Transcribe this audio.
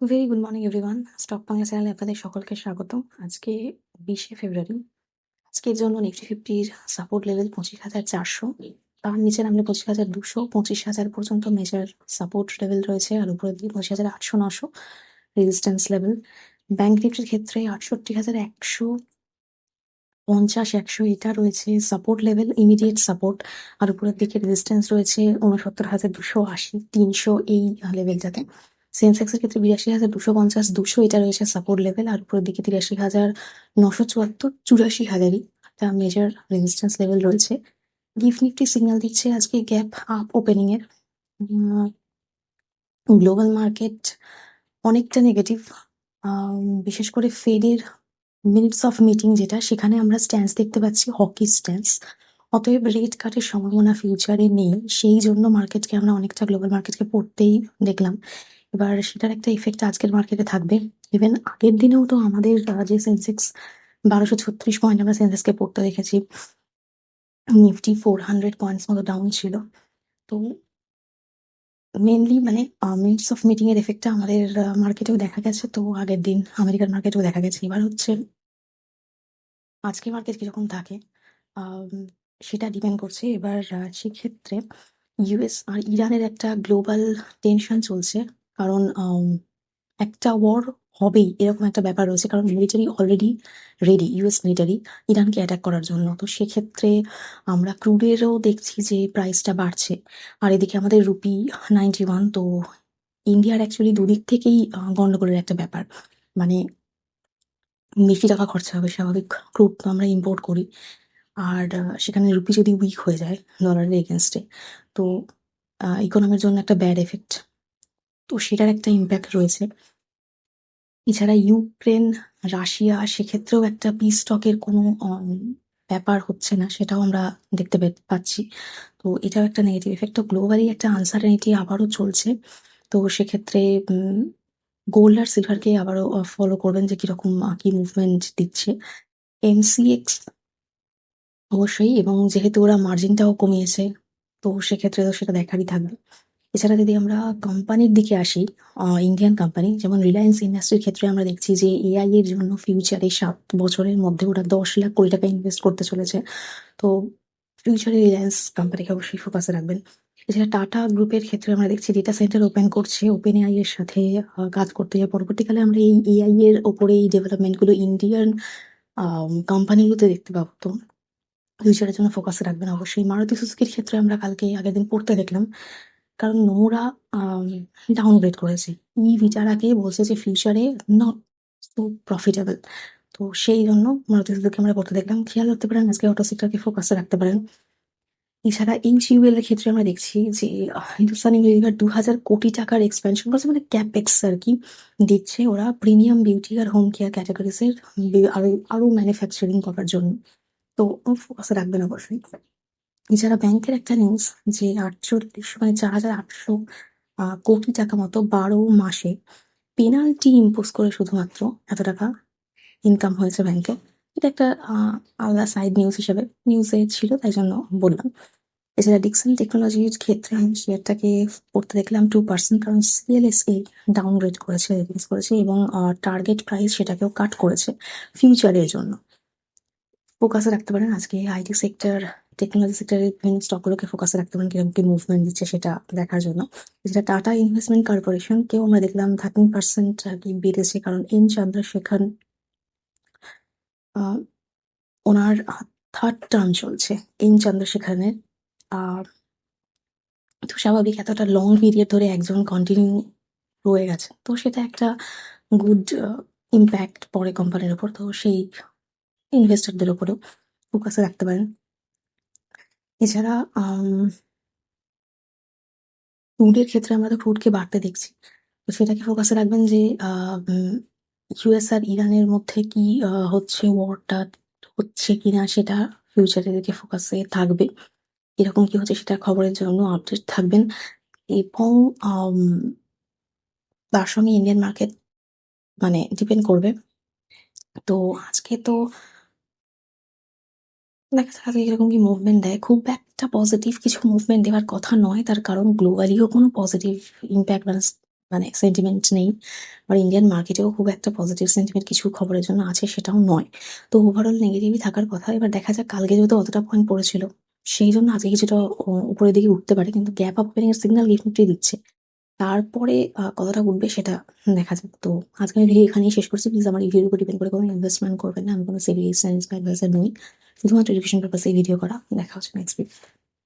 Very good morning everyone. Stock Bangla চ্যানেলে আপনাদের সকলকে স্বাগতম। আজকে 20শে ফেব্রুয়ারি। আজকের জন্য নিফটি ফিফটির সাপোর্ট লেভেল 25,400, তার নিচে নামলে 25,200, 25,000 পর্যন্ত মেজর সাপোর্ট লেভেল রয়েছে, আর উপরের দিকে 25,800, 900 রেজিস্ট্যান্স লেভেল। ব্যাংক নিফটির ক্ষেত্রে 68,150, 100 এটা রয়েছে সাপোর্ট লেভেল, ইমিডিয়েট সাপোর্ট, আর উপরের দিকে রেজিস্ট্যান্স রয়েছে 69,280, 300 এই লেভেলটাতে। সেন্সেক্সের ক্ষেত্রে 82,250, 200 এটা রয়েছে সাপোর্ট লেভেল, আর উপরের দিকে 83,974, 84,000ই একটা মেজর রেজিস্ট্যান্স লেভেল রয়েছে। গিফট নিফটি সিগন্যাল দিচ্ছে আজকে গ্যাপ আপ ওপেনিং এর। গ্লোবাল মার্কেট অনেকটা নেগেটিভ, বিশেষ করে ফেডের মিনিটস অফ মিটিং যেটা, সেখানে আমরা স্ট্যান্স দেখতে পাচ্ছি হকি স্ট্যান্স। অতএব রেট কাটের সম্ভাবনা ফিউচারে নেই, সেই জন্য মার্কেটকে আমরা অনেকটা গ্লোবাল মার্কেটকে পড়তেই দেখলাম। এবার সেটার একটা ইফেক্ট আজকের মার্কেটে থাকবে। ইভেন আগের দিনেও তো আমাদের যে সেন্সেক্স 1236 পয়েন্ট আমরা সেন্সেক্সকে পড়তে দেখেছি, নিফটি 400 পয়েন্টস মতো ডাউন ছিল। তো মেনলি মানে মিনিটস অফ মিটিং এর এফেক্টটা আমাদের মার্কেটেও দেখা গেছে, তো আগের দিন আমেরিকার মার্কেটেও দেখা গেছে। এবার হচ্ছে আজকে মার্কেট কিরকম থাকে আম, সেটা ডিপেন্ড করছে। এবার সেক্ষেত্রে ইউএস আর ইরানের একটা গ্লোবাল টেনশন চলছে, কারণ একটা ওয়ার হবেই এরকম একটা ব্যাপার রয়েছে, কারণ military already ready, US military ইরানকে অ্যাটাক করার জন্য। তো সেক্ষেত্রে আমরা ক্রুডেরও দেখছি যে প্রাইসটা বাড়ছে, আর এদিকে আমাদের রুপি 91। তো ইন্ডিয়ার অ্যাকচুয়ালি দুদিক থেকেই গন্ডগোলের একটা ব্যাপার, মানে বেশি টাকা খরচা হবে স্বাভাবিক, ক্রুড তো আমরা ইম্পোর্ট করি, আর সেখানে রুপি যদি উইক হয়ে যায় ডলারের এগেনস্টে, তো ইকোনমির জন্য একটা ব্যাড এফেক্ট, তো সেটার একটা ইম্প্যাক্ট রয়েছে। এছাড়া ইউক্রেন, রাশিয়া, সেক্ষেত্রেও একটা পিস টকের কোনো ব্যাপার হচ্ছে না, সেটাও আমরা দেখতে পাচ্ছি। তো এটাও একটা নেগেটিভ এফেক্ট। তো গ্লোবালি একটা আনসার্টেনিটি আবারও চলছে। তো সেক্ষেত্রে গোল্ড আর সিলভারকে আবারও ফলো করবেন যে কিরকম কি মুভমেন্ট দিচ্ছে। এমসিএক্স অবশ্যই, এবং যেহেতু ওরা মার্জিনটাও কমিয়েছে, তো সেক্ষেত্রে তো সেটা দেখারই থাকবে। এছাড়া যদি আমরা কোম্পানির দিকে আসি, ইন্ডিয়ান কোম্পানি যেমন রিলায়েন্স ইন্ডাস্ট্রির ক্ষেত্রে আমরা দেখছি যে এআই এর জন্য ফিউচারে 7 বছরের মধ্যে ওরা 10 লাখ কোটি টাকা ইনভেস্ট করতে চলেছে। তো ফিউচারে রিলায়েন্স কোম্পানিকে অবশ্যই ফোকাসে রাখবেন। এছাড়া টাটা গ্রুপের ক্ষেত্রে আমরা দেখছি ডেটা সেন্টার ওপেন করছে, ওপেন এআই এর সাথে কাজ করতে যায়। পরবর্তীকালে আমরা এই এআই এর ওপরে এই ডেভেলপমেন্টগুলো ইন্ডিয়ান কোম্পানিগুলোতে দেখতে পাবো। তো ফিউচারের জন্য ফোকাসে রাখবেন অবশ্যই। মারুতি সুজুকির ক্ষেত্রে আমরা কালকে আগের দিন পড়তে দেখলাম, কারণ নোংরা ডাউনগ্রেড করেছে। ভিটারাকে বলছে যে ফিউচারে নট সো প্রফিটেবল, তো সেই জন্য মারুতি সুজুকি আমরা পড়তে দেখলাম। খেয়াল রাখতে পারেন, আজকে অটো সেক্টরকে ফোকাসে রাখতে পারেন। এছাড়া এইচইউএল এর ক্ষেত্রে আমরা দেখছি যে হিন্দুস্তান ইউনিলিভার 2,000 কোটি টাকার এক্সপেনশন করছে, মানে ক্যাপেক্স আর কি দিচ্ছে ওরা প্রিমিয়াম বিউটি আর হোম কেয়ার ক্যাটাগরিজ এর আরো আরো ম্যানুফ্যাকচারিং করার জন্য। তো ফোকাসে রাখবেন অবশ্যই। এছাড়া ব্যাংকের একটা নিউজ যে 48, মানে 4,800 কোটি টাকা মতো 12 মাসে পেনাল্টি ইম্পোজ করে শুধুমাত্র এত টাকা ইনকাম হয়েছে ব্যাংকে। এটা একটা আলাদা সাইড নিউজ হিসেবে নিউজে ছিল, তাই জন্য বললাম। এছাড়া ডিকসন টেকনোলজির ক্ষেত্রে আমি শেয়ারটাকে পড়তে দেখলাম 2%, কারণ সিএলএসএ ডাউনগ্রেড করেছে, রিলিজ করেছে, এবং টার্গেট প্রাইস সেটাকেও কাট করেছে ফিউচারের জন্য। ফোকাসে রাখতে পারেন আজকে আইটি সেক্টর, টেকনোলজি সেক্টরের বিভিন্ন স্টকগুলোকে ফোকাসে রাখতে পারেন, কিরকম কি মুভমেন্ট দিচ্ছে সেটা দেখার জন্য। যেটা টাটা ইনভেস্টমেন্ট কর্পোরেশন কেও আমরা দেখলাম 13% আর কি বেড়েছে, কারণ এন চন্দ্রশেখর আহ, ওনার থার্ড টার্ম চলছে এন চন্দ্রশেখরের। আহ তো স্বাভাবিক, এতটা লং পিরিয়ড ধরে একজন কন্টিনিউ রয়ে গেছে, তো সেটা একটা গুড ইম্প্যাক্ট পড়ে কোম্পানির উপর, তো সেই ইনভেস্টরদের উপরেও ফোকাসে রাখতে পারেন। এছাড়া ফুডের ক্ষেত্রে আমরা তো ফুডকে বাড়তে দেখছি, তো সেটাকে ফোকাসে রাখবেন যে ইউএস আর ইরানের মধ্যে কি হচ্ছে, ওয়ারটা হচ্ছে কিনা সেটা ফিউচারের দিকে ফোকাসে থাকবে। এরকম কি হচ্ছে সেটা খবরের জন্য আপডেট থাকবেন। এবং তার সঙ্গে ইন্ডিয়ান মার্কেট মানে ডিপেন্ড করবে। তো আজকে তো দেখা যাক আজকে কিরকম কি মুভমেন্ট দেয়। খুব একটা পজিটিভ কিছু মুভমেন্ট দেওয়ার কথা নয়, তার কারণ গ্লোবালিও কোনো পজিটিভ ইম্প্যাক্ট মানে সেন্টিমেন্ট নেই। আর ইন্ডিয়ান মার্কেটেও খুব একটা পজিটিভ সেন্টিমেন্ট কিছু খবরের জন্য আছে সেটাও নয়। তো ওভারঅল নেগেটিভই থাকার কথা। এবার দেখা যাক কালকে যেহেতু অতটা পয়েন্ট পড়েছিল, সেইজন্য আজকে কিছুটা উপরের দিকে উঠতে পারে। কিন্তু গ্যাপ আপ ওপেনিং এর সিগন্যাল নিফটি দিচ্ছে। তারপরে কতটা উঠবে সেটা দেখা যাক। তো আজকের ভিডিও এখানেই শেষ করছি। প্লিজ আমার এই ভিডিওর উপর ডিপেন্ড করে কোনো ইনভেস্টমেন্ট করবেন না। আমি কোনো সেভিং এক্সচেঞ্জ বা অ্যাডভাইজার নই। শুধুমাত্র এডুকেশন পারপাসে এই ভিডিও করা। দেখা হচ্ছে নেক্সট ভিডিও।